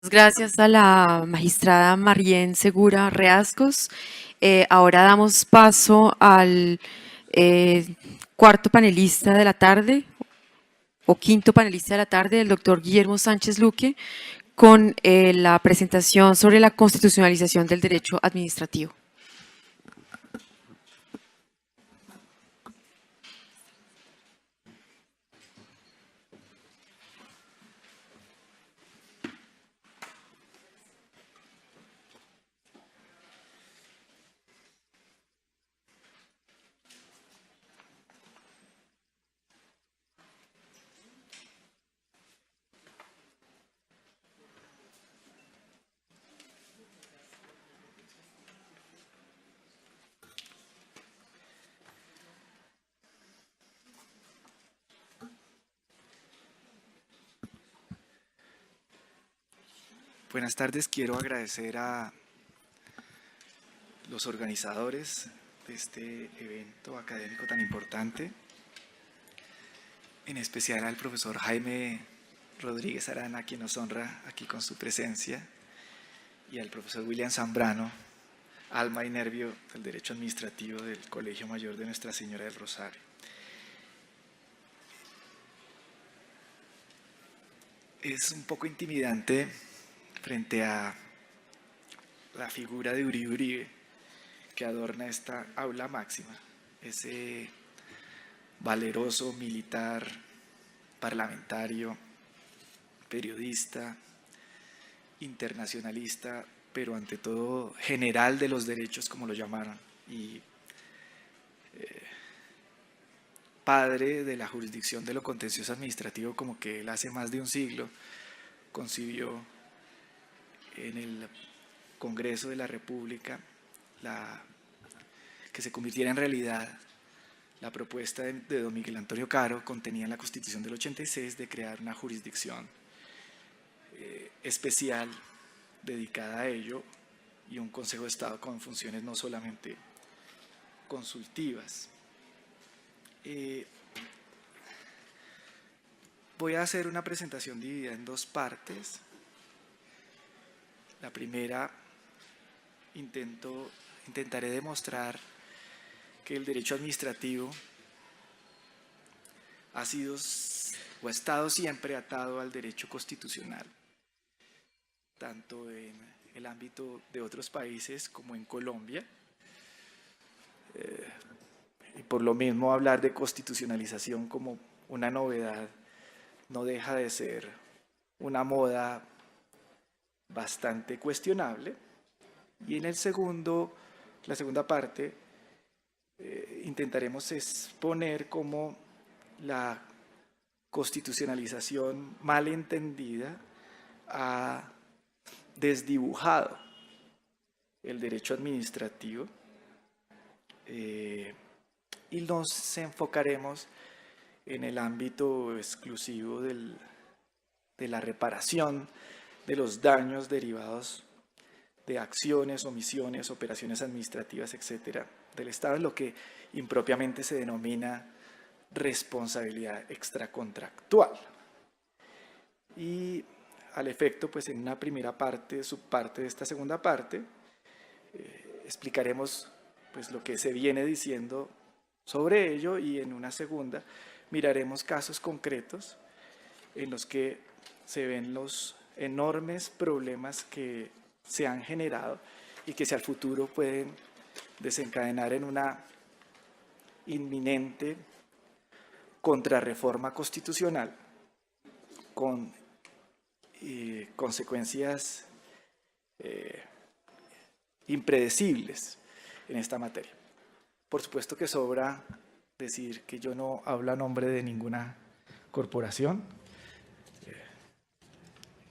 Gracias a la magistrada Marien Segura Reascos. Ahora damos paso al cuarto panelista de la tarde, o quinto panelista de la tarde, el doctor Guillermo Sánchez Luque, con la presentación sobre la constitucionalización del derecho administrativo. Buenas tardes, quiero agradecer a los organizadores de este evento académico tan importante, en especial al profesor Jaime Rodríguez Arana, quien nos honra aquí con su presencia, y al profesor William Zambrano, alma y nervio del Derecho Administrativo del Colegio Mayor de Nuestra Señora del Rosario. Es un poco intimidante frente a la figura de Uribe Uribe que adorna esta aula máxima, ese valeroso militar, parlamentario, periodista, internacionalista, pero ante todo general de los derechos, como lo llamaron, y padre de la jurisdicción de lo contencioso administrativo, como que él hace más de un siglo concibió en el Congreso de la República que se convirtiera en realidad la propuesta de don Miguel Antonio Caro, contenida en la Constitución del 86, de crear una jurisdicción especial dedicada a ello y un Consejo de Estado con funciones no solamente consultivas. Voy a hacer una presentación dividida en dos partes. La primera, intentaré demostrar que el derecho administrativo ha sido o ha estado siempre atado al derecho constitucional, tanto en el ámbito de otros países como en Colombia. Y por lo mismo hablar de constitucionalización como una novedad no deja de ser una moda bastante cuestionable. Y en la segunda parte, intentaremos exponer cómo la constitucionalización mal entendida ha desdibujado el derecho administrativo, y nos enfocaremos en el ámbito exclusivo de la reparación de los daños derivados de acciones, omisiones, operaciones administrativas, etcétera, del Estado, en lo que impropiamente se denomina responsabilidad extracontractual. Y al efecto, pues en una primera parte, subparte de esta segunda parte, explicaremos pues lo que se viene diciendo sobre ello, y en una segunda miraremos casos concretos en los que se ven los enormes problemas que se han generado y que si al futuro pueden desencadenar en una inminente contrarreforma constitucional con consecuencias impredecibles en esta materia. Por supuesto que sobra decir que yo no hablo a nombre de ninguna corporación.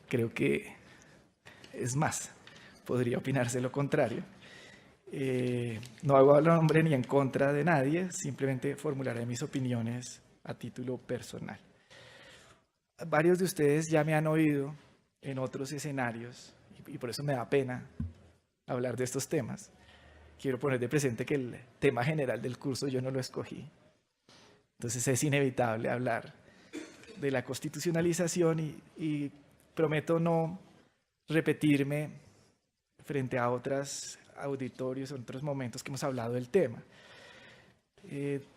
Creo que es más, podría opinarse lo contrario. No hago a nombre ni en contra de nadie, simplemente formularé mis opiniones a título personal. Varios de ustedes ya me han oído en otros escenarios y por eso me da pena hablar de estos temas. Quiero poner de presente que el tema general del curso yo no lo escogí. Entonces es inevitable hablar de la constitucionalización y prometo no repetirme frente a otros auditorios, en otros momentos que hemos hablado del tema.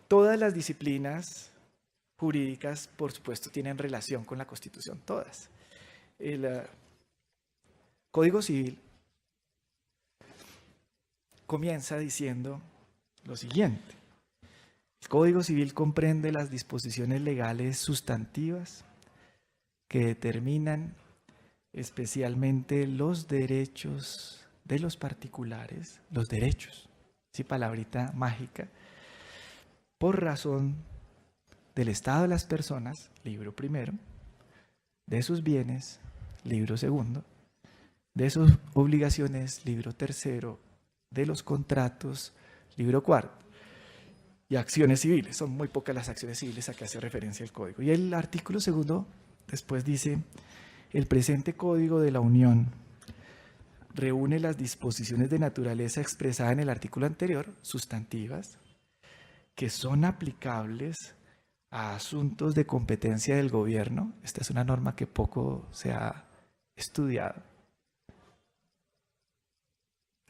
Todas las disciplinas jurídicas, por supuesto, tienen relación con la Constitución, todas. El Código Civil comienza diciendo lo siguiente: el Código Civil comprende las disposiciones legales sustantivas que determinan especialmente los derechos de los particulares, los derechos, sí, palabrita mágica, por razón del estado de las personas, libro primero, de sus bienes, libro segundo, de sus obligaciones, libro tercero, de los contratos, libro cuarto, y acciones civiles. Son muy pocas las acciones civiles a que hace referencia el código. Y el artículo segundo después dice: el presente Código de la Unión reúne las disposiciones de naturaleza expresada en el artículo anterior, sustantivas, que son aplicables a asuntos de competencia del gobierno. Esta es una norma que poco se ha estudiado.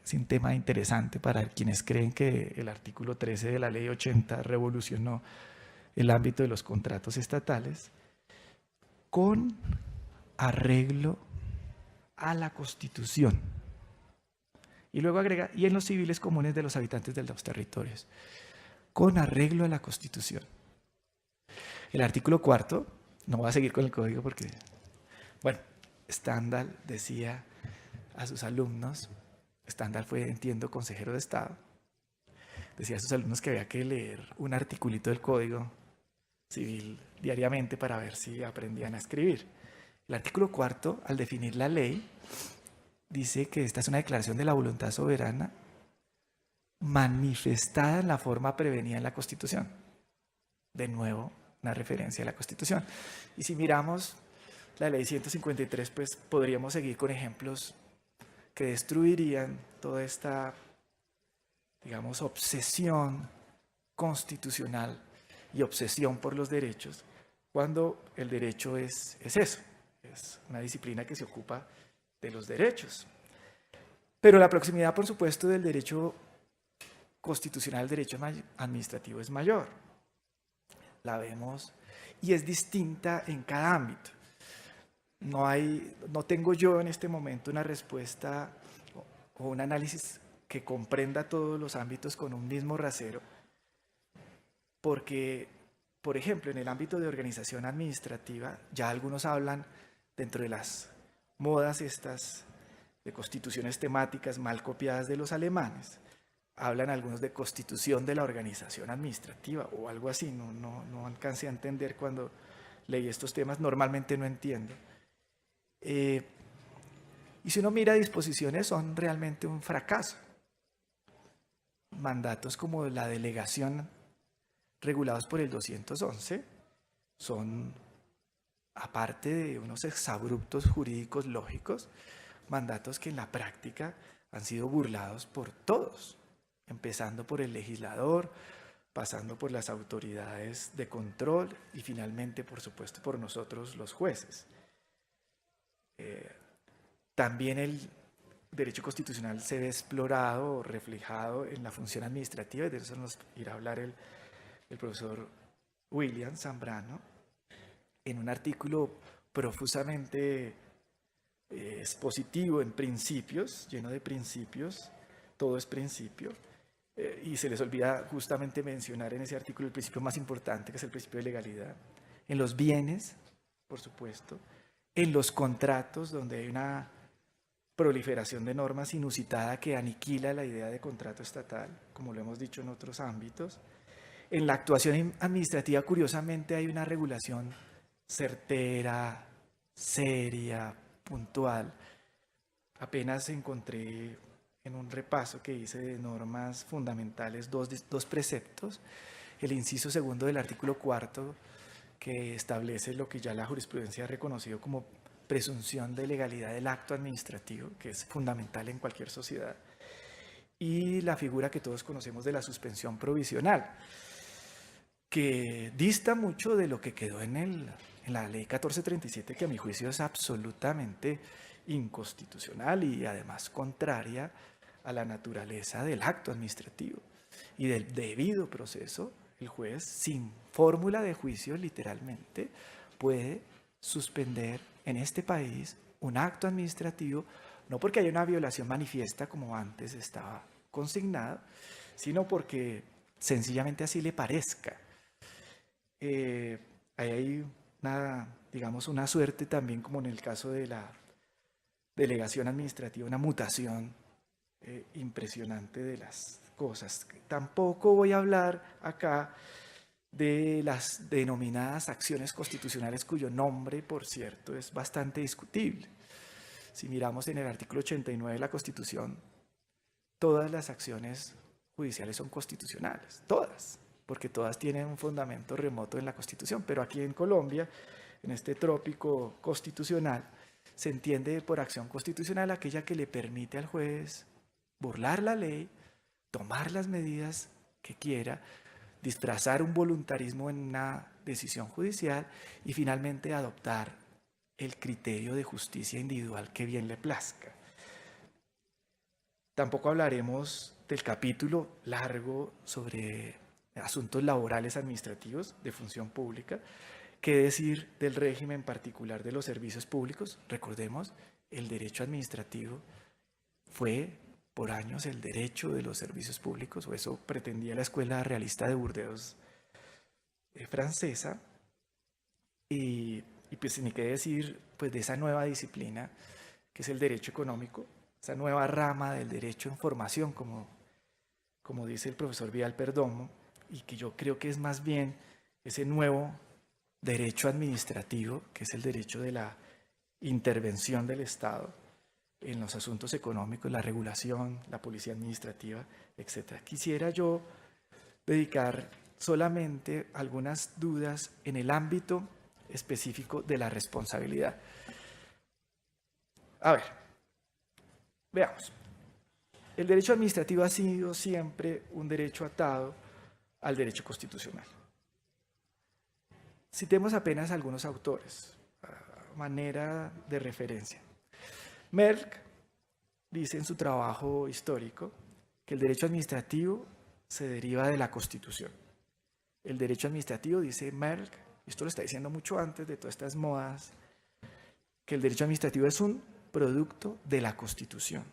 Es un tema interesante para quienes creen que el artículo 13 de la Ley 80 revolucionó el ámbito de los contratos estatales, con arreglo a la Constitución. Y luego agrega: y en los civiles comunes de los habitantes de los territorios, con arreglo a la Constitución. El artículo cuarto, no voy a seguir con el código porque, bueno, Stendhal decía a sus alumnos, Stendhal fue, entiendo, consejero de Estado, decía a sus alumnos que había que leer un articulito del Código Civil diariamente para ver si aprendían a escribir. El artículo cuarto, al definir la ley, dice que esta es una declaración de la voluntad soberana manifestada en la forma prevenida en la Constitución. De nuevo, una referencia a la Constitución. Y si miramos la ley 153, pues podríamos seguir con ejemplos que destruirían toda esta, digamos, obsesión constitucional y obsesión por los derechos, cuando el derecho es eso, es una disciplina que se ocupa de los derechos. Pero la proximidad, por supuesto, del derecho constitucional al derecho administrativo es mayor. La vemos y es distinta en cada ámbito. No tengo yo en este momento una respuesta o un análisis que comprenda todos los ámbitos con un mismo rasero, porque, por ejemplo, en el ámbito de organización administrativa, ya algunos hablan, dentro de las modas estas de constituciones temáticas mal copiadas de los alemanes, hablan algunos de constitución de la organización administrativa o algo así. No alcancé a entender cuando leí estos temas, normalmente no entiendo. Y si uno mira disposiciones, son realmente un fracaso. Mandatos como la delegación, regulados por el 211, son, aparte de unos exabruptos jurídicos lógicos, mandatos que en la práctica han sido burlados por todos, empezando por el legislador, pasando por las autoridades de control y finalmente, por supuesto, por nosotros los jueces. También el derecho constitucional se ve explorado o reflejado en la función administrativa, y de eso nos irá a hablar el profesor William Zambrano, en un artículo profusamente expositivo en principios, lleno de principios, todo es principio, y se les olvida justamente mencionar en ese artículo el principio más importante, que es el principio de legalidad, en los bienes, por supuesto, en los contratos, donde hay una proliferación de normas inusitada que aniquila la idea de contrato estatal, como lo hemos dicho en otros ámbitos. En la actuación administrativa, curiosamente, hay una regulación certera, seria, puntual. Apenas encontré en un repaso que hice de normas fundamentales dos preceptos. El inciso segundo del artículo cuarto, que establece lo que ya la jurisprudencia ha reconocido como presunción de legalidad del acto administrativo, que es fundamental en cualquier sociedad, y la figura que todos conocemos de la suspensión provisional, que dista mucho de lo que quedó en la ley 1437, que a mi juicio es absolutamente inconstitucional y además contraria a la naturaleza del acto administrativo y del debido proceso. El juez, sin fórmula de juicio, literalmente, puede suspender en este país un acto administrativo, no porque haya una violación manifiesta como antes estaba consignado, sino porque sencillamente así le parezca. Ahí hay una suerte también, como en el caso de la delegación administrativa, una mutación impresionante de las cosas. Tampoco voy a hablar acá de las denominadas acciones constitucionales, cuyo nombre, por cierto, es bastante discutible. Si miramos en el artículo 89 de la Constitución, todas las acciones judiciales son constitucionales, todas, porque todas tienen un fundamento remoto en la Constitución. Pero aquí en Colombia, en este trópico constitucional, se entiende por acción constitucional aquella que le permite al juez burlar la ley, tomar las medidas que quiera, disfrazar un voluntarismo en una decisión judicial y finalmente adoptar el criterio de justicia individual que bien le plazca. Tampoco hablaremos del capítulo largo sobre asuntos laborales administrativos de función pública. ¿Qué decir del régimen particular de los servicios públicos? Recordemos, el derecho administrativo fue por años el derecho de los servicios públicos, o eso pretendía la escuela realista de Burdeos francesa, y pues ni qué decir pues, de esa nueva disciplina que es el derecho económico, esa nueva rama del derecho en formación, como dice el profesor Vidal Perdomo, y que yo creo que es más bien ese nuevo derecho administrativo, que es el derecho de la intervención del Estado en los asuntos económicos, la regulación, la policía administrativa, etc. Quisiera yo dedicar solamente algunas dudas en el ámbito específico de la responsabilidad. A ver, veamos. El derecho administrativo ha sido siempre un derecho atado al derecho constitucional. Citemos apenas algunos autores, a manera de referencia. Merck dice en su trabajo histórico que el derecho administrativo se deriva de la Constitución. El derecho administrativo, dice Merck, y esto lo está diciendo mucho antes de todas estas modas, que el derecho administrativo es un producto de la Constitución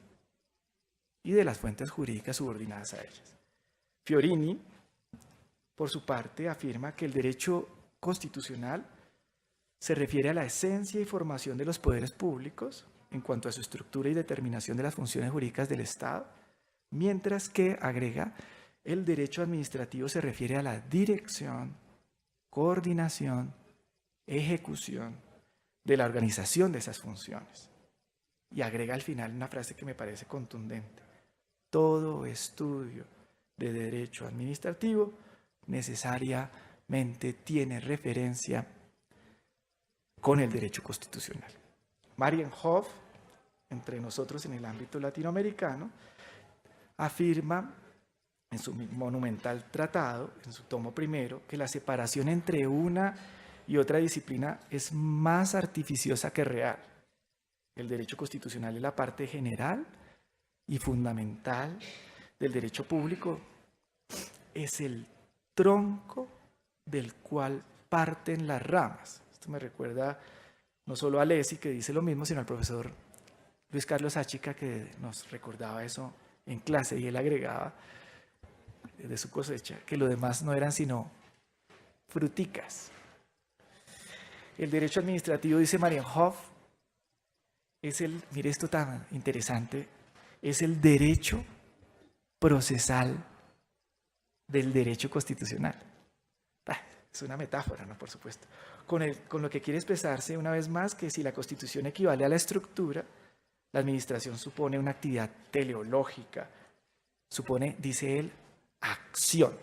y de las fuentes jurídicas subordinadas a ellas. Fiorini, por su parte, afirma que el derecho constitucional se refiere a la esencia y formación de los poderes públicos en cuanto a su estructura y determinación de las funciones jurídicas del Estado, mientras que, agrega, el derecho administrativo se refiere a la dirección, coordinación, ejecución de la organización de esas funciones. Y agrega al final una frase que me parece contundente: todo estudio de derecho administrativo necesariamente tiene referencia con el derecho constitucional. Marienhoff, entre nosotros en el ámbito latinoamericano, afirma en su monumental tratado, en su tomo primero, que la separación entre una y otra disciplina es más artificiosa que real. El derecho constitucional es la parte general y fundamental del derecho público, es el tronco del cual parten las ramas. Esto me recuerda no solo a Lesi, que dice lo mismo, sino al profesor Luis Carlos Achica, que nos recordaba eso en clase, y él agregaba de su cosecha que lo demás no eran sino fruticas. El derecho administrativo, dice Marienhoff, es mire esto tan interesante, es el derecho procesal del derecho constitucional. Es una metáfora, ¿no? Por supuesto. Con lo que quiere expresarse, una vez más, que si la Constitución equivale a la estructura, la administración supone una actividad teleológica, supone, dice él, acción.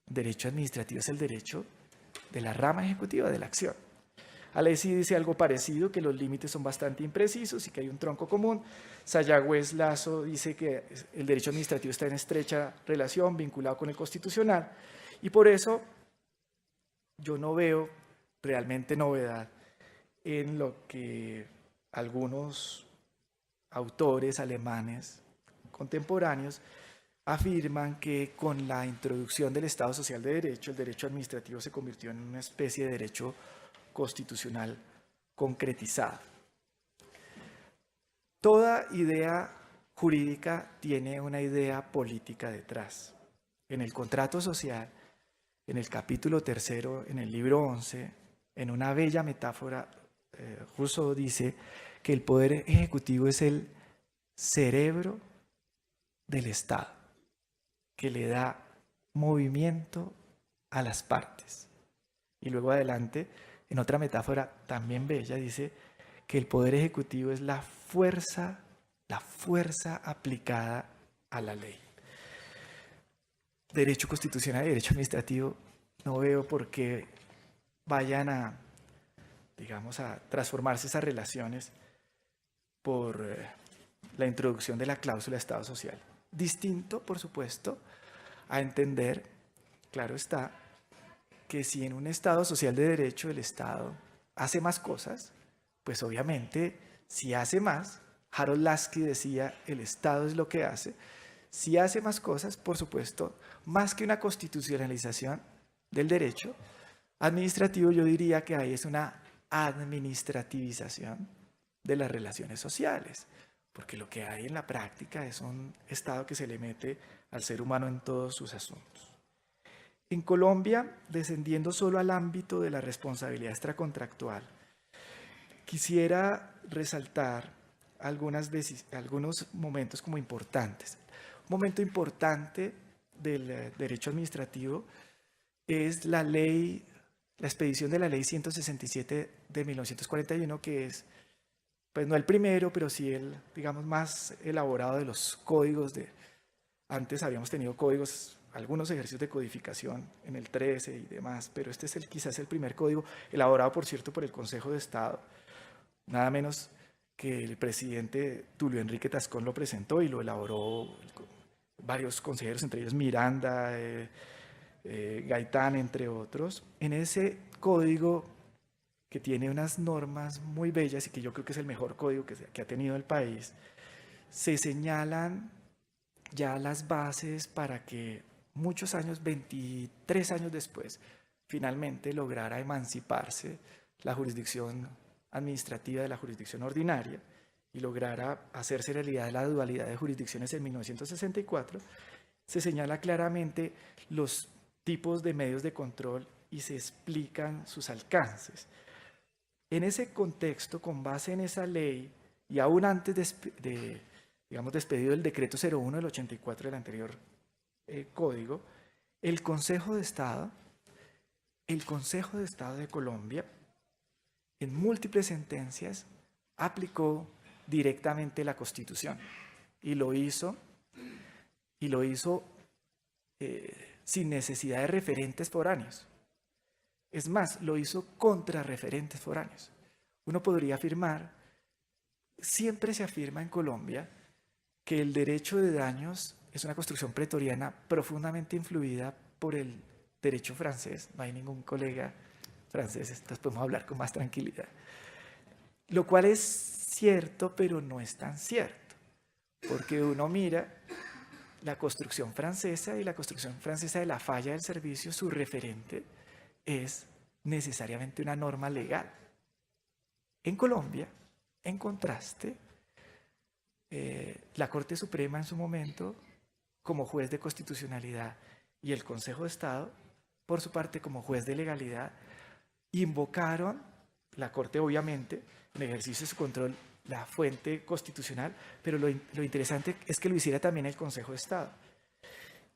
Derecho administrativo es el derecho de la rama ejecutiva de la acción. Alesi dice algo parecido, que los límites son bastante imprecisos y que hay un tronco común. Sayagüez Lazo dice que el derecho administrativo está en estrecha relación, vinculado con el constitucional, y por eso yo no veo realmente novedad en lo que algunos autores alemanes contemporáneos afirman que con la introducción del Estado Social de Derecho, el derecho administrativo se convirtió en una especie de derecho constitucional concretizado. Toda idea jurídica tiene una idea política detrás. En el contrato social, en el capítulo 3, en el libro 11, en una bella metáfora, Rousseau dice que el poder ejecutivo es el cerebro del Estado, que le da movimiento a las partes. Y luego adelante, en otra metáfora también bella, dice que el poder ejecutivo es la fuerza aplicada a la ley. Derecho constitucional y derecho administrativo, no veo por qué vayan a, digamos, a transformarse esas relaciones por la introducción de la cláusula de Estado social. Distinto, por supuesto, a entender, claro está, que si en un Estado social de derecho el Estado hace más cosas, pues obviamente si hace más, Harold Lasky decía, el Estado es lo que hace, si hace más cosas, por supuesto, más que una constitucionalización del derecho administrativo, yo diría que ahí es una administrativización de las relaciones sociales, porque lo que hay en la práctica es un Estado que se le mete al ser humano en todos sus asuntos. En Colombia, descendiendo solo al ámbito de la responsabilidad extracontractual, quisiera resaltar algunos momentos como importantes. Un momento importante del derecho administrativo es la expedición de la ley 167 de 1941, que es, pues no el primero, pero sí el, digamos, más elaborado de los códigos antes habíamos tenido códigos, algunos ejercicios de codificación en el 13 y demás, pero este es quizás el primer código, elaborado, por cierto, por el Consejo de Estado. Nada menos que el presidente Tulio Enrique Tascón lo presentó y lo elaboró varios consejeros, entre ellos Miranda, Gaitán, entre otros. En ese código, que tiene unas normas muy bellas y que yo creo que es el mejor código que ha tenido el país, se señalan ya las bases para que muchos años, 23 años después, finalmente lograra emanciparse la jurisdicción administrativa de la jurisdicción ordinaria y lograra hacerse realidad la dualidad de jurisdicciones en 1964, se señala claramente los tipos de medios de control y se explican sus alcances. En ese contexto, con base en esa ley, y aún antes despedido el decreto 01 del 84 del anterior código, el Consejo de Estado de Colombia, en múltiples sentencias, aplicó directamente la Constitución y lo hizo sin necesidad de referentes foráneos. Es más, lo hizo contra referentes foráneos. Uno podría afirmar, siempre se afirma en Colombia, que el derecho de daños es una construcción pretoriana profundamente influida por el derecho francés. No hay ningún colega francés, entonces podemos hablar con más tranquilidad. Lo cual es cierto, pero no es tan cierto, porque uno mira la construcción francesa y la construcción francesa de la falla del servicio, su referente es necesariamente una norma legal. En Colombia, en contraste, la Corte Suprema en su momento, como juez de constitucionalidad, y el Consejo de Estado, por su parte, como juez de legalidad, invocaron, la Corte obviamente, en ejercicio de su control, la fuente constitucional, pero lo interesante es que lo hiciera también el Consejo de Estado.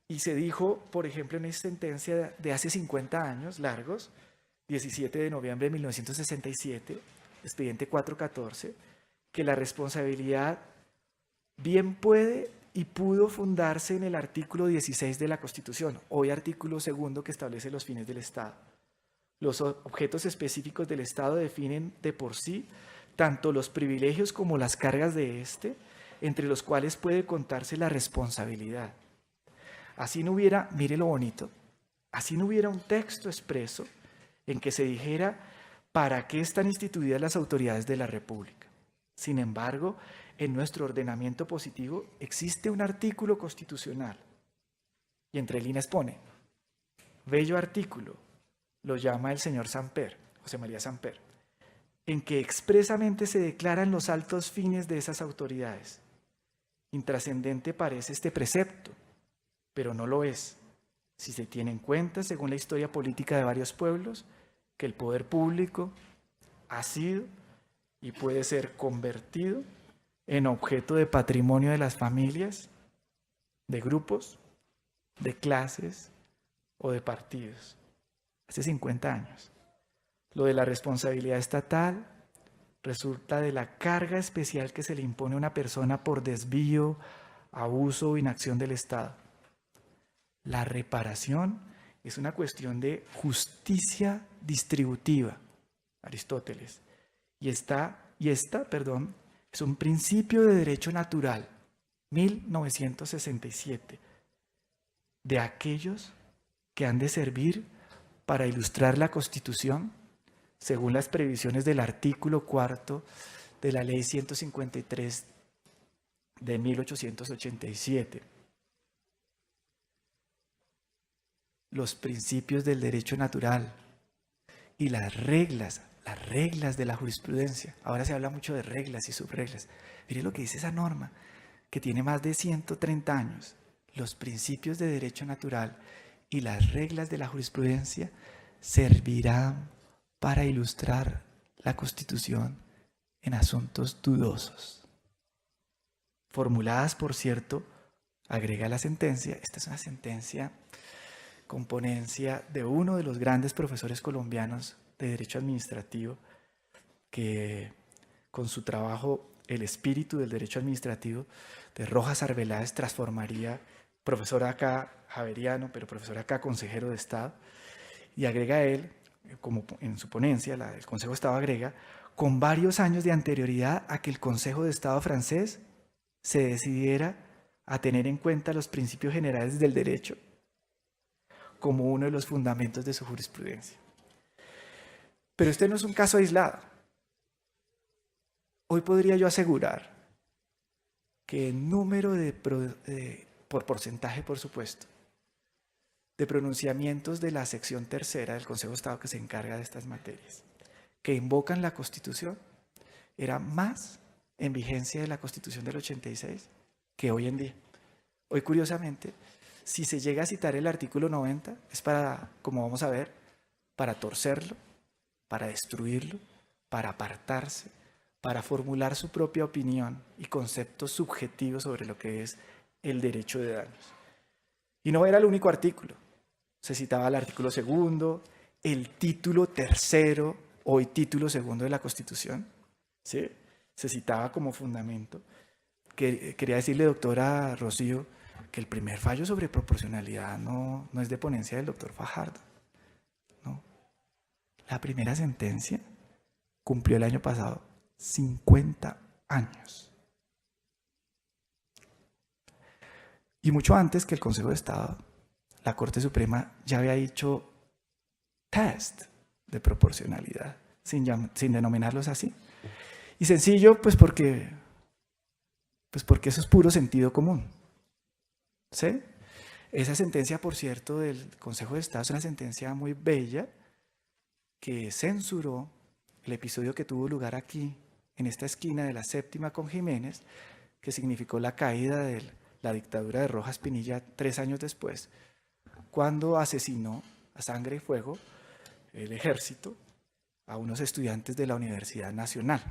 Y se dijo, por ejemplo, en esa sentencia de hace 50 años largos, 17 de noviembre de 1967, expediente 414, que la responsabilidad bien puede y pudo fundarse en el artículo 16 de la Constitución, hoy artículo 2 que establece los fines del Estado. Los objetos específicos del Estado definen de por sí tanto los privilegios como las cargas de éste, entre los cuales puede contarse la responsabilidad. Así no hubiera, mire lo bonito, así no hubiera un texto expreso en que se dijera para qué están instituidas las autoridades de la República. Sin embargo, en nuestro ordenamiento positivo existe un artículo constitucional y entre líneas pone, bello artículo, lo llama el señor Samper, José María Samper, en que expresamente se declaran los altos fines de esas autoridades. Intrascendente parece este precepto, pero no lo es, si se tiene en cuenta, según la historia política de varios pueblos, que el poder público ha sido y puede ser convertido en objeto de patrimonio de las familias, de grupos, de clases o de partidos. Hace 50 años. Lo de la responsabilidad estatal resulta de la carga especial que se le impone a una persona por desvío, abuso o inacción del Estado. La reparación es una cuestión de justicia distributiva, Aristóteles, y esta, es un principio de derecho natural, 1967, de aquellos que han de servir para ilustrar la Constitución según las previsiones del artículo 4 de la Ley 153 de 1887. Los principios del derecho natural y las reglas de la jurisprudencia. Ahora se habla mucho de reglas y subreglas. Mire lo que dice esa norma, que tiene más de 130 años. Los principios de derecho natural y las reglas de la jurisprudencia servirán para ilustrar la Constitución en asuntos dudosos. Formuladas, por cierto, agrega la sentencia, esta es una sentencia con ponencia de uno de los grandes profesores colombianos de Derecho Administrativo, que con su trabajo El espíritu del derecho administrativo de Rojas Arbeláez transformaría, profesor acá javeriano, pero profesor acá consejero de Estado, y agrega él, como en su ponencia, el Consejo de Estado agrega, con varios años de anterioridad a que el Consejo de Estado francés se decidiera a tener en cuenta los principios generales del derecho como uno de los fundamentos de su jurisprudencia. Pero este no es un caso aislado. Hoy podría yo asegurar que el número por porcentaje, por supuesto, de pronunciamientos de la sección tercera del Consejo de Estado que se encarga de estas materias, que invocan la Constitución, era más en vigencia de la Constitución del 86 que hoy en día. Hoy, curiosamente, si se llega a citar el artículo 90, es para, como vamos a ver, para torcerlo, para destruirlo, para apartarse, para formular su propia opinión y conceptos subjetivos sobre lo que es el derecho de daños. Y no era el único artículo. Se citaba el artículo segundo, el título tercero, hoy título segundo de la Constitución, ¿sí? Se citaba como fundamento. Quería decirle, doctora Rocío, que el primer fallo sobre proporcionalidad no es de ponencia del doctor Fajardo. No. La primera sentencia cumplió el año pasado 50 años. Y mucho antes que el Consejo de Estado, la Corte Suprema ya había dicho test de proporcionalidad, sin denominarlos así. Y sencillo, pues porque eso es puro sentido común. ¿Sí? Esa sentencia, por cierto, del Consejo de Estado es una sentencia muy bella que censuró el episodio que tuvo lugar aquí, en esta esquina de la Séptima con Jiménez, que significó la caída de la dictadura de Rojas Pinilla 3 años después, cuando asesinó a sangre y fuego el ejército a unos estudiantes de la Universidad Nacional.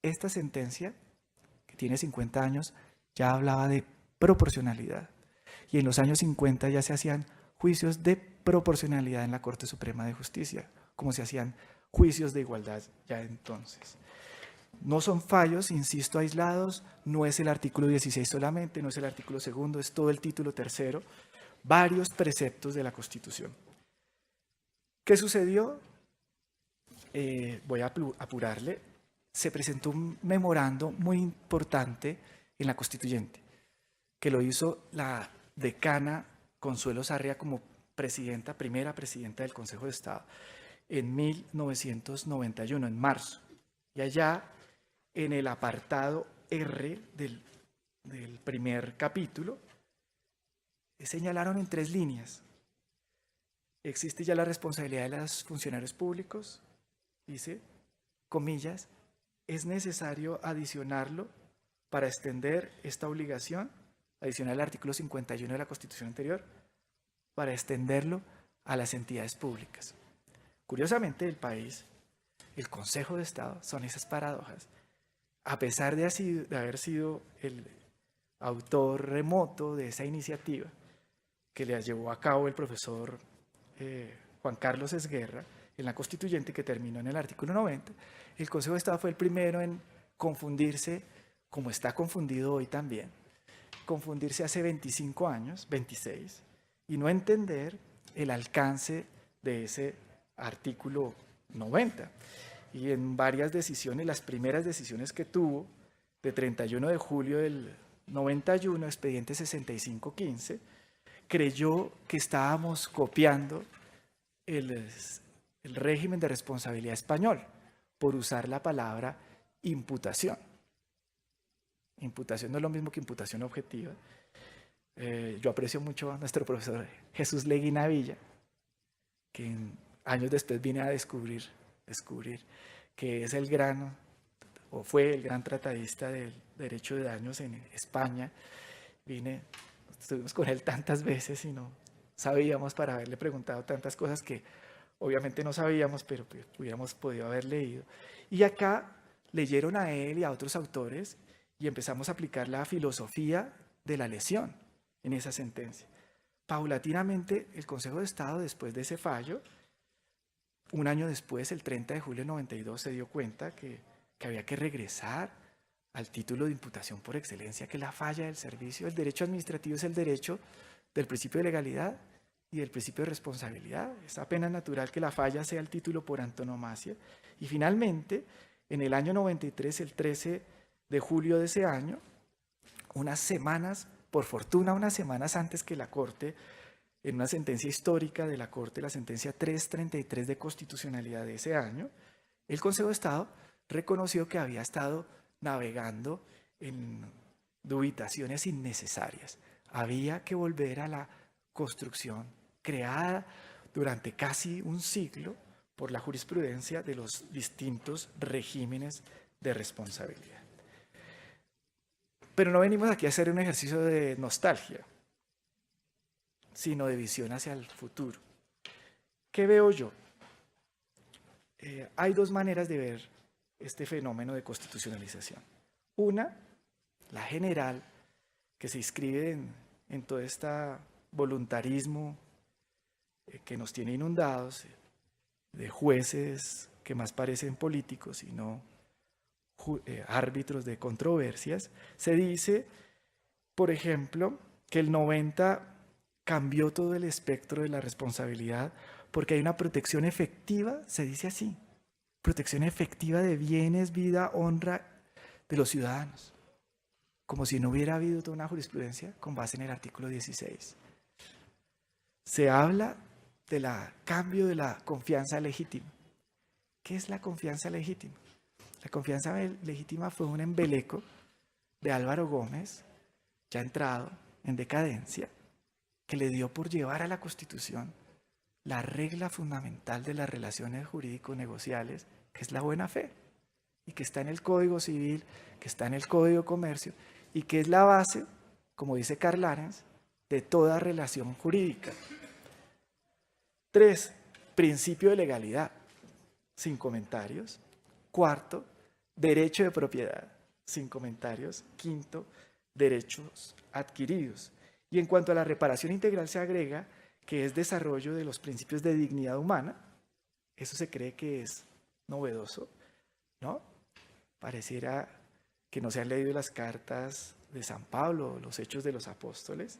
Esta sentencia, que tiene 50 años, ya hablaba de proporcionalidad. Y en los años 50 ya se hacían juicios de proporcionalidad en la Corte Suprema de Justicia, como se hacían juicios de igualdad ya entonces. No son fallos, insisto, aislados, no es el artículo 16 solamente, no es el artículo segundo, es todo el título tercero, varios preceptos de la Constitución. ¿Qué sucedió? Voy a apurarle. Se presentó un memorando muy importante en la Constituyente, que lo hizo la decana Consuelo Sarria como presidenta, primera presidenta del Consejo de Estado, en 1991, en marzo. Y allá en el apartado R del primer capítulo, señalaron en 3 líneas. Existe ya la responsabilidad de los funcionarios públicos, dice, comillas, es necesario adicionarlo para extender esta obligación, adicionar el artículo 51 de la Constitución anterior, para extenderlo a las entidades públicas. Curiosamente, el país, el Consejo de Estado, son esas paradojas. A pesar de haber sido el autor remoto de esa iniciativa que le llevó a cabo el profesor Juan Carlos Esguerra en la Constituyente, que terminó en el artículo 90, el Consejo de Estado fue el primero en confundirse, como está confundido hoy también, confundirse hace 25 años, 26, y no entender el alcance de ese artículo 90. Y en varias decisiones, las primeras decisiones que tuvo, de 31 de julio del 91, expediente 6515, creyó que estábamos copiando el régimen de responsabilidad español por usar la palabra imputación. Imputación no es lo mismo que imputación objetiva. Yo aprecio mucho a nuestro profesor Jesús Leguina Villa, que años después vine a descubrir que es el gran, o fue el gran tratadista del derecho de daños en España. Estuvimos con él tantas veces y no sabíamos, para haberle preguntado tantas cosas que obviamente no sabíamos, pero pues hubiéramos podido haber leído. Y acá leyeron a él y a otros autores y empezamos a aplicar la filosofía de la lesión en esa sentencia. Paulatinamente, el Consejo de Estado, después de ese fallo, un año después, el 30 de julio del 92, se dio cuenta que había que regresar al título de imputación por excelencia, que es la falla del servicio. El derecho administrativo es el derecho del principio de legalidad y del principio de responsabilidad. Es apenas natural que la falla sea el título por antonomasia. Y finalmente, en el año 93, el 13 de julio de ese año, unas semanas, por fortuna unas semanas antes que la Corte, en una sentencia histórica de la Corte, la sentencia 333 de constitucionalidad de ese año, el Consejo de Estado reconoció que había estado navegando en dubitaciones innecesarias. Había que volver a la construcción creada durante casi un siglo por la jurisprudencia de los distintos regímenes de responsabilidad. Pero no venimos aquí a hacer un ejercicio de nostalgia, sino de visión hacia el futuro. ¿Qué veo yo? Hay 2 maneras de ver este fenómeno de constitucionalización. Una, la general, que se inscribe en todo este voluntarismo que nos tiene inundados, de jueces que más parecen políticos y no árbitros de controversias. Se dice, por ejemplo, que el 90 cambió todo el espectro de la responsabilidad porque hay una protección efectiva, se dice así, protección efectiva de bienes, vida, honra de los ciudadanos, como si no hubiera habido toda una jurisprudencia con base en el artículo 16. Se habla del cambio de la confianza legítima. ¿Qué es la confianza legítima? La confianza legítima fue un embeleco de Álvaro Gómez, ya entrado en decadencia, que le dio por llevar a la Constitución la regla fundamental de las relaciones jurídico-negociales, que es la buena fe, y que está en el Código Civil, que está en el Código de Comercio, y que es la base, como dice Karl Arens, de toda relación jurídica. 3, principio de legalidad, sin comentarios. 4, derecho de propiedad, sin comentarios. 5, derechos adquiridos. Y en cuanto a la reparación integral se agrega que es desarrollo de los principios de dignidad humana. Eso se cree que es novedoso, ¿no? Pareciera que no se han leído las cartas de San Pablo, los Hechos de los Apóstoles.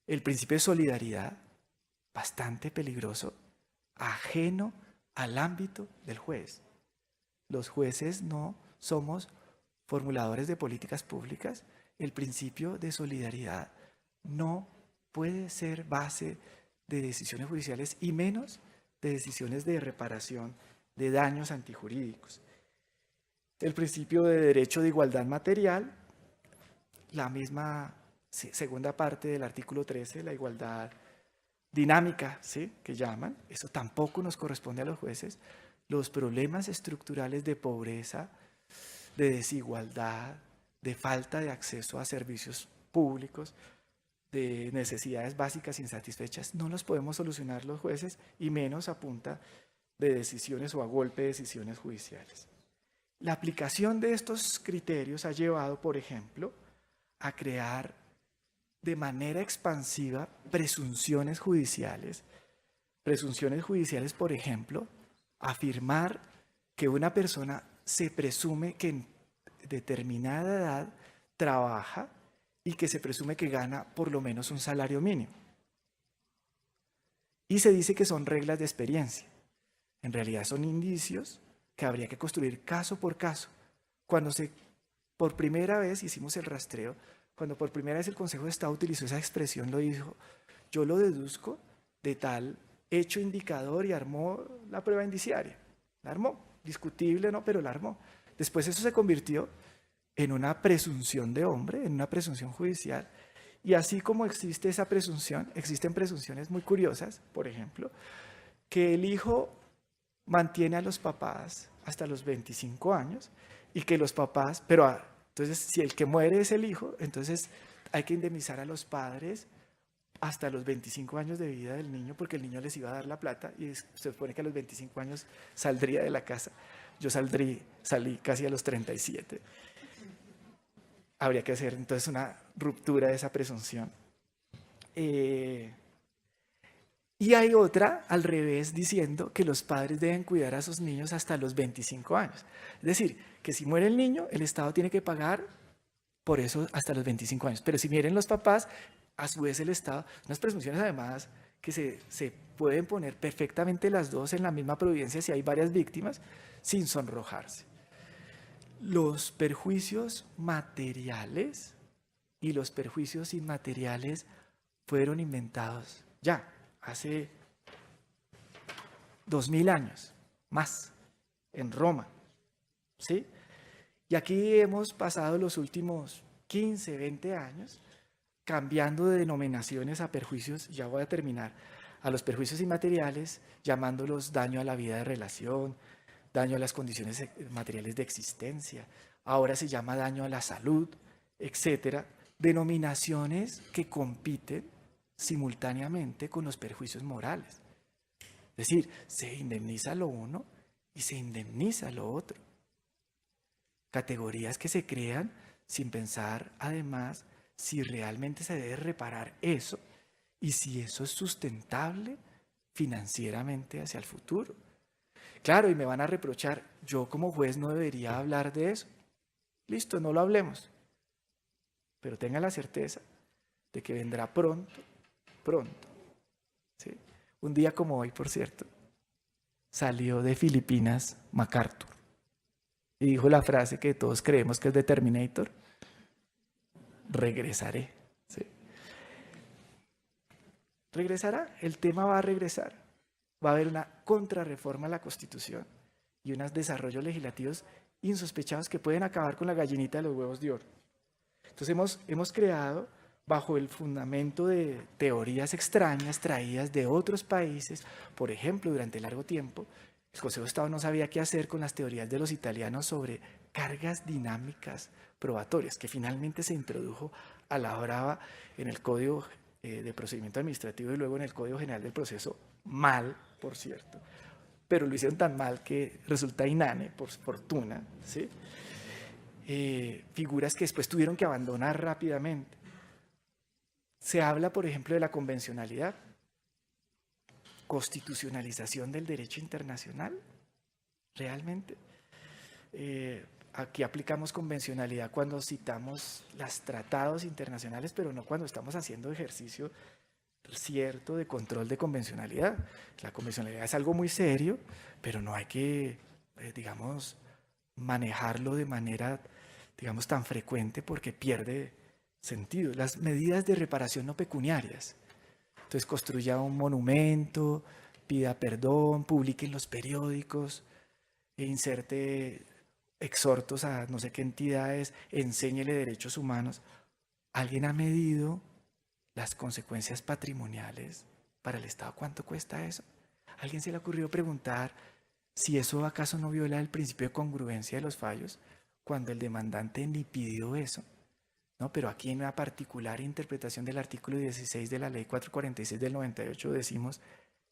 El principio de solidaridad, bastante peligroso, ajeno al ámbito del juez. Los jueces no somos formuladores de políticas públicas. El principio de solidaridad no puede ser base de decisiones judiciales y menos de decisiones de reparación de daños antijurídicos. el principio de derecho de igualdad material, la misma segunda parte del artículo 13, la igualdad dinámica, ¿sí?, que llaman, eso tampoco nos corresponde a los jueces. Los problemas estructurales de pobreza, de desigualdad, de falta de acceso a servicios públicos, de necesidades básicas insatisfechas, no los podemos solucionar los jueces, y menos a punta de decisiones o a golpe de decisiones judiciales. La aplicación de estos criterios ha llevado, por ejemplo, a crear de manera expansiva presunciones judiciales. Presunciones judiciales, por ejemplo, afirmar que una persona se presume que en determinada edad trabaja y que se presume que gana por lo menos un salario mínimo. Y se dice que son reglas de experiencia. En realidad son indicios que habría que construir caso por caso. Cuando por primera vez hicimos el rastreo, cuando por primera vez el Consejo de Estado utilizó esa expresión, lo dijo, yo lo deduzco de tal hecho indicador, y armó la prueba indiciaria. La armó, discutible, ¿no?, pero la armó. Después eso se convirtió en una presunción de hombre, en una presunción judicial. Y así como existe esa presunción, existen presunciones muy curiosas, por ejemplo, que el hijo mantiene a los papás hasta los 25 años y que los papás, pero entonces si el que muere es el hijo, entonces hay que indemnizar a los padres hasta los 25 años de vida del niño, porque el niño les iba a dar la plata y se supone que a los 25 años saldría de la casa. Yo salí casi a los 37. Habría que hacer entonces una ruptura de esa presunción. Y hay otra al revés, diciendo que los padres deben cuidar a sus niños hasta los 25 años. Es decir, que si muere el niño, el Estado tiene que pagar por eso hasta los 25 años. Pero si mueren los papás, a su vez el Estado, unas presunciones además que se pueden poner perfectamente las dos en la misma providencia si hay varias víctimas, sin sonrojarse. Los perjuicios materiales y los perjuicios inmateriales fueron inventados ya hace 2000 años, más, en Roma, ¿sí? Y aquí hemos pasado los últimos 15, 20 años cambiando de denominaciones a perjuicios, ya voy a terminar, a los perjuicios inmateriales, llamándolos daño a la vida de relación, daño a las condiciones materiales de existencia, ahora se llama daño a la salud, etcétera, denominaciones que compiten simultáneamente con los perjuicios morales. Es decir, se indemniza lo uno y se indemniza lo otro. Categorías que se crean sin pensar, además, si realmente se debe reparar eso y si eso es sustentable financieramente hacia el futuro. Claro, y me van a reprochar, yo como juez no debería hablar de eso. Listo, no lo hablemos. Pero tenga la certeza de que vendrá pronto, ¿sí? Un día como hoy, por cierto, salió de Filipinas MacArthur y dijo la frase que todos creemos que es de Terminator: regresaré. ¿Sí? Regresará, el tema va a regresar. Va a haber una contrarreforma a la Constitución y unos desarrollos legislativos insospechados que pueden acabar con la gallinita de los huevos de oro. Entonces hemos creado, bajo el fundamento de teorías extrañas traídas de otros países, por ejemplo, durante largo tiempo, el Consejo de Estado no sabía qué hacer con las teorías de los italianos sobre cargas dinámicas probatorias, que finalmente se introdujo a la brava en el Código de Procedimiento Administrativo y luego en el Código General del Proceso, mal, por cierto, pero lo hicieron tan mal que resulta inane, por fortuna, ¿sí? Figuras que después tuvieron que abandonar rápidamente. Se habla, por ejemplo, de la convencionalidad, constitucionalización del derecho internacional, realmente. Aquí aplicamos convencionalidad cuando citamos los tratados internacionales, pero no cuando estamos haciendo ejercicio cierto de control de convencionalidad. La convencionalidad es algo muy serio, pero no hay que, digamos, manejarlo de manera, digamos, tan frecuente porque pierde sentido. Las medidas de reparación no pecuniarias. Entonces construya un monumento, pida perdón, publique en los periódicos, inserte exhortos a no sé qué entidades, enséñele derechos humanos. ¿Alguien ha medido las consecuencias patrimoniales para el Estado? ¿Cuánto cuesta eso? ¿A alguien se le ha ocurrido preguntar si eso acaso no viola el principio de congruencia de los fallos cuando el demandante ni pidió eso? ¿No? Pero aquí en una particular interpretación del artículo 16 de la ley 446 del 98 decimos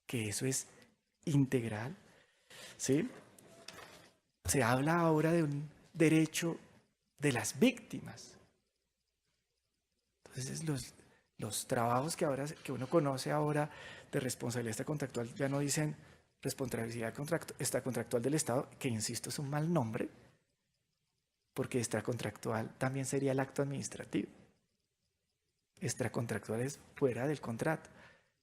que eso es integral, ¿sí? Se habla ahora de un derecho de las víctimas. Entonces los trabajos que uno conoce ahora de responsabilidad extracontractual ya no dicen responsabilidad extracontractual del Estado, que insisto es un mal nombre, porque extracontractual también sería el acto administrativo. Extracontractual es fuera del contrato.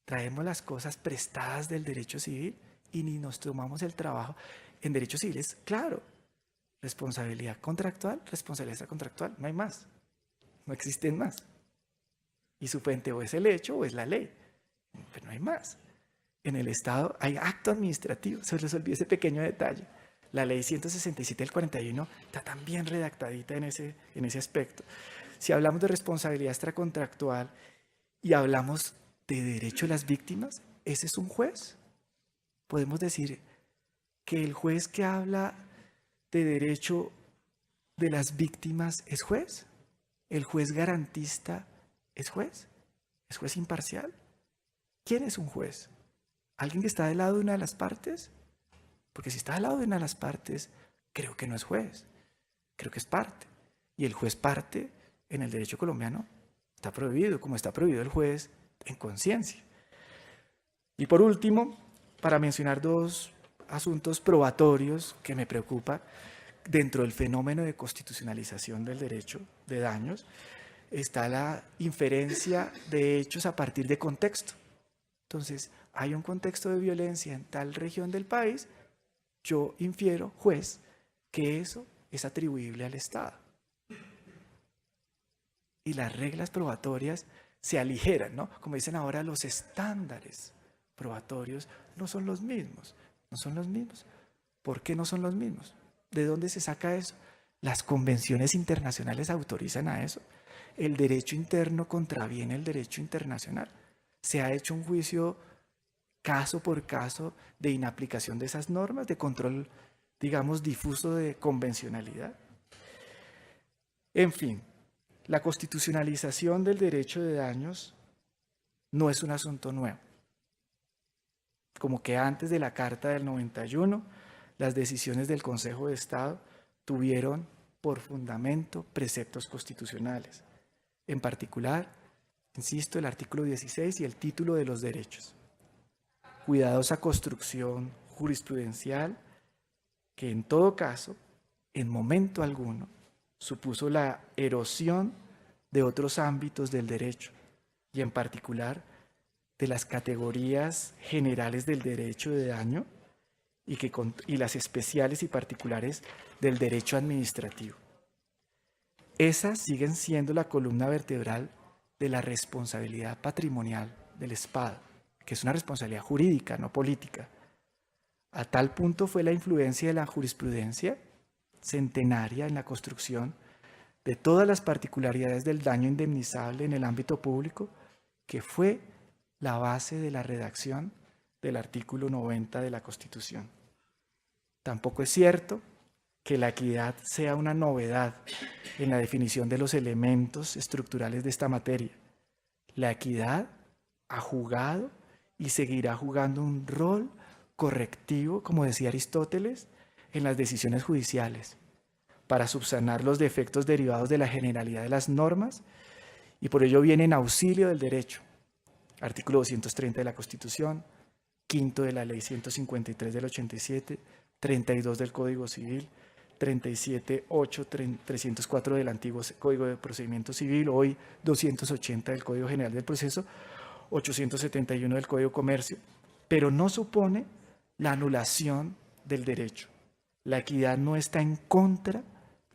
Traemos las cosas prestadas del derecho civil y ni nos tomamos el trabajo. En derecho civil es claro, responsabilidad contractual, responsabilidad extracontractual, no hay más, no existen más. Y su fuente o es el hecho o es la ley, pero no hay más. En el Estado hay acto administrativo, se les olvida ese pequeño detalle. La ley 167 del 41 está tan bien redactadita en ese aspecto. Si hablamos de responsabilidad extracontractual y hablamos de derecho de las víctimas, ese es un juez. Podemos decir que el juez que habla de derecho de las víctimas es juez. El juez garantista es juez. ¿Es juez imparcial? ¿Quién es un juez? ¿Alguien que está del lado de una de las partes? Porque si está del lado de una de las partes, creo que no es juez, creo que es parte. Y el juez parte en el derecho colombiano está prohibido, como está prohibido el juez en conciencia. Y por último, para mencionar dos asuntos probatorios que me preocupan dentro del fenómeno de constitucionalización del derecho de daños, está la inferencia de hechos a partir de contexto. Entonces, hay un contexto de violencia en tal región del país, yo infiero, juez, que eso es atribuible al Estado. Y las reglas probatorias se aligeran, ¿no? Como dicen ahora, los estándares probatorios no son los mismos. No son los mismos. ¿Por qué no son los mismos? ¿De dónde se saca eso? Las convenciones internacionales autorizan a eso. El derecho interno contraviene el derecho internacional. Se ha hecho un juicio caso por caso de inaplicación de esas normas, de control, digamos, difuso de convencionalidad. En fin, la constitucionalización del derecho de daños no es un asunto nuevo. Como que antes de la Carta del 91, las decisiones del Consejo de Estado tuvieron por fundamento preceptos constitucionales. En particular, insisto, el artículo 16 y el título de los derechos. Cuidadosa construcción jurisprudencial que en todo caso, en momento alguno, supuso la erosión de otros ámbitos del derecho y en particular de las categorías generales del derecho de daño y las especiales y particulares del derecho administrativo. Esas siguen siendo la columna vertebral de la responsabilidad patrimonial del Estado, que es una responsabilidad jurídica, no política. A tal punto fue la influencia de la jurisprudencia centenaria en la construcción de todas las particularidades del daño indemnizable en el ámbito público, que fue la base de la redacción del artículo 90 de la Constitución. Tampoco es cierto que la equidad sea una novedad en la definición de los elementos estructurales de esta materia. La equidad ha jugado y seguirá jugando un rol correctivo, como decía Aristóteles, en las decisiones judiciales, para subsanar los defectos derivados de la generalidad de las normas, y por ello viene en auxilio del derecho. Artículo 230 de la Constitución, quinto de la Ley 153 del 87, 32 del Código Civil, 37.8, 304 del antiguo Código de Procedimiento Civil, hoy 280 del Código General del Proceso, 871 del Código de Comercio, pero no supone la anulación del derecho. La equidad no está en contra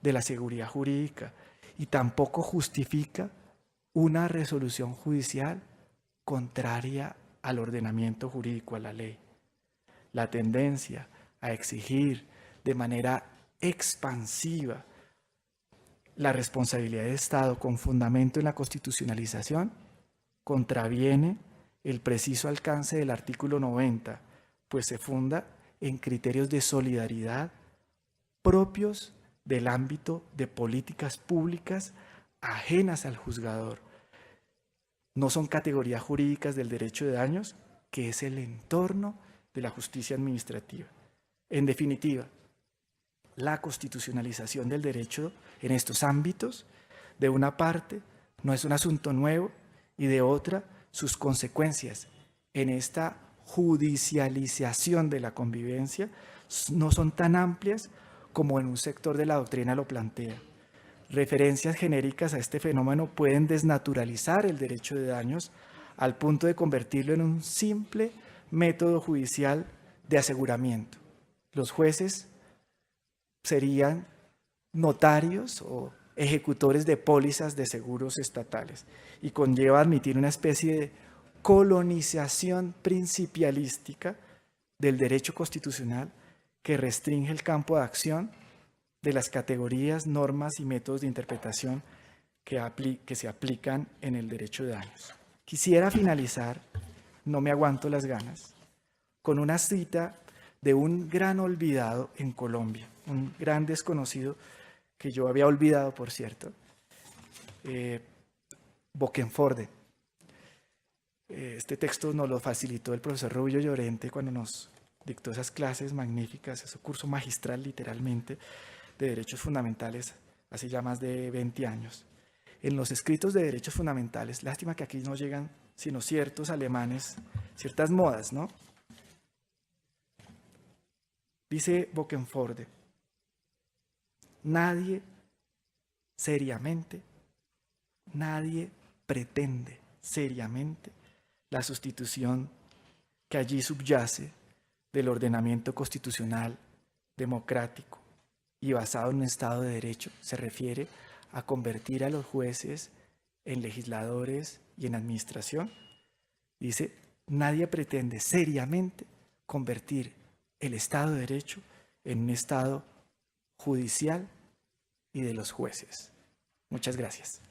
de la seguridad jurídica y tampoco justifica una resolución judicial contraria al ordenamiento jurídico, a la ley. La tendencia a exigir de manera expansiva la responsabilidad de Estado con fundamento en la constitucionalización contraviene el preciso alcance del artículo 90, pues se funda en criterios de solidaridad propios del ámbito de políticas públicas ajenas al juzgador. No son categorías jurídicas del derecho de daños, que es el entorno de la justicia administrativa. En definitiva, la constitucionalización del derecho en estos ámbitos, de una parte, no es un asunto nuevo y de otra, sus consecuencias en esta judicialización de la convivencia no son tan amplias como en un sector de la doctrina lo plantea. Referencias genéricas a este fenómeno pueden desnaturalizar el derecho de daños al punto de convertirlo en un simple método judicial de aseguramiento. Los jueces serían notarios o ejecutores de pólizas de seguros estatales y conlleva admitir una especie de colonización principialística del derecho constitucional que restringe el campo de acción de las categorías, normas y métodos de interpretación que se aplican en el derecho de daños. Quisiera finalizar, no me aguanto las ganas, con una cita de un gran olvidado en Colombia, un gran desconocido que yo había olvidado, por cierto, Boquenforde. Este texto nos lo facilitó el profesor Rubio Llorente cuando nos dictó esas clases magníficas, ese curso magistral literalmente de derechos fundamentales hace ya más de 20 años. En los escritos de derechos fundamentales, lástima que aquí no llegan sino ciertos alemanes, ciertas modas, ¿no? Dice Boquenforde, nadie pretende seriamente la sustitución que allí subyace del ordenamiento constitucional, democrático y basado en un Estado de Derecho. Se refiere a convertir a los jueces en legisladores y en administración. Dice, nadie pretende seriamente convertir el Estado de Derecho en un Estado judicial y de los jueces. Muchas gracias.